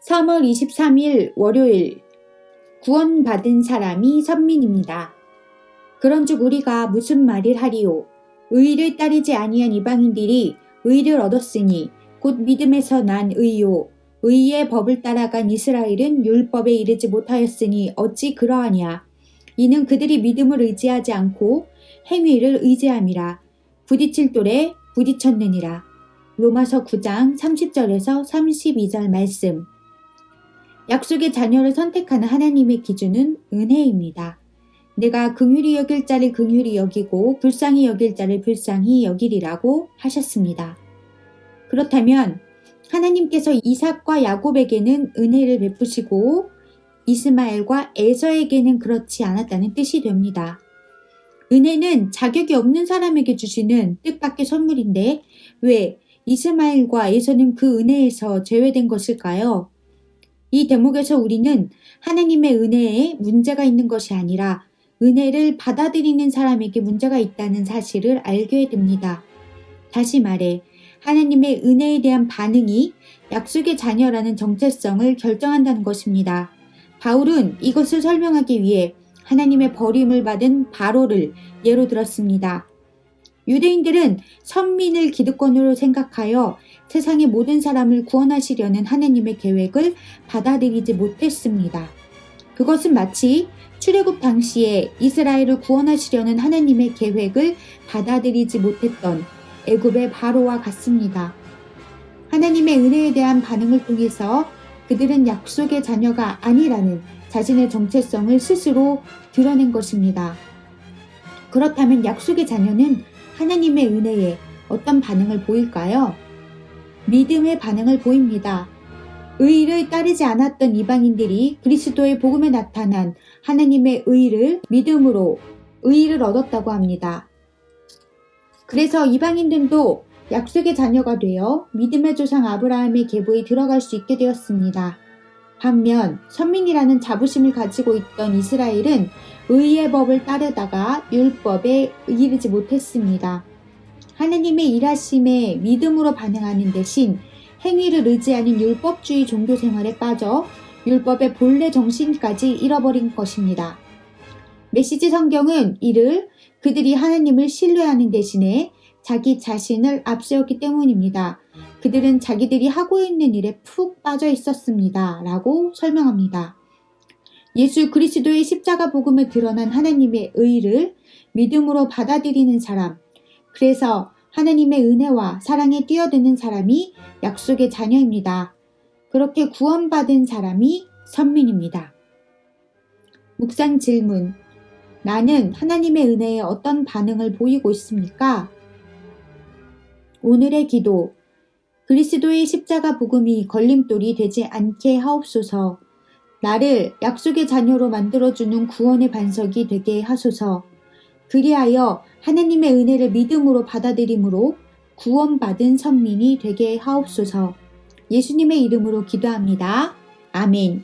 3월 23일 월요일 구원받은 사람이 선민입니다. 그런즉 우리가 무슨 말을 하리요? 의를 따르지 아니한 이방인들이 의를 얻었으니 곧 믿음에서 난 의요. 의의 법을 따라간 이스라엘은 율법에 이르지 못하였으니 어찌 그러하냐? 이는 그들이 믿음을 의지하지 않고 행위를 의지함이라. 부딪힐 돌에 부딪혔느니라. 로마서 9장 30절에서 32절 말씀. 약속의 자녀를 선택하는 하나님의 기준은 은혜입니다. 내가 긍휼히 여길 자를 긍휼히 여기고 불쌍히 여길 자를 불쌍히 여기리라고 하셨습니다. 그렇다면 하나님께서 이삭과 야곱에게는 은혜를 베푸시고 이스마엘과 에서에게는 그렇지 않았다는 뜻이 됩니다. 은혜는 자격이 없는 사람에게 주시는 뜻밖의 선물인데 왜 이스마엘과 에서는 그 은혜에서 제외된 것일까요? 이 대목에서 우리는 하나님의 은혜에 문제가 있는 것이 아니라 은혜를 받아들이는 사람에게 문제가 있다는 사실을 알게 됩니다. 다시 말해 하나님의 은혜에 대한 반응이 약속의 자녀라는 정체성을 결정한다는 것입니다. 바울은 이것을 설명하기 위해 하나님의 버림을 받은 바로를 예로 들었습니다. 유대인들은 선민을 기득권으로 생각하여 세상의 모든 사람을 구원하시려는 하나님의 계획을 받아들이지 못했습니다. 그것은 마치 출애굽 당시에 이스라엘을 구원하시려는 하나님의 계획을 받아들이지 못했던 애굽의 바로와 같습니다. 하나님의 은혜에 대한 반응을 통해서 그들은 약속의 자녀가 아니라는 자신의 정체성을 스스로 드러낸 것입니다. 그렇다면 약속의 자녀는 하나님의 은혜에 어떤 반응을 보일까요? 믿음의 반응을 보입니다. 의를 따르지 않았던 이방인들이 그리스도의 복음에 나타난 하나님의 의를 믿음으로 의를 얻었다고 합니다. 그래서 이방인들도 약속의 자녀가 되어 믿음의 조상 아브라함의 계보에 들어갈 수 있게 되었습니다. 반면 선민이라는 자부심을 가지고 있던 이스라엘은 의의 법을 따르다가 율법에 이르지 못했습니다. 하나님의 일하심에 믿음으로 반응하는 대신 행위를 의지하는 율법주의 종교 생활에 빠져 율법의 본래 정신까지 잃어버린 것입니다. 메시지 성경은 이를 그들이 하나님을 신뢰하는 대신에 자기 자신을 앞세웠기 때문입니다. 그들은 자기들이 하고 있는 일에 푹 빠져 있었습니다. 라고 설명합니다. 예수 그리스도의 십자가 복음에 드러난 하나님의 의를 믿음으로 받아들이는 사람, 그래서 하나님의 은혜와 사랑에 뛰어드는 사람이 약속의 자녀입니다. 그렇게 구원받은 사람이 선민입니다. 묵상 질문. 나는 하나님의 은혜에 어떤 반응을 보이고 있습니까? 오늘의 기도. 그리스도의 십자가 복음이 걸림돌이 되지 않게 하옵소서. 나를 약속의 자녀로 만들어주는 구원의 반석이 되게 하소서. 그리하여 하나님의 은혜를 믿음으로 받아들임으로 구원받은 선민이 되게 하옵소서. 예수님의 이름으로 기도합니다. 아멘.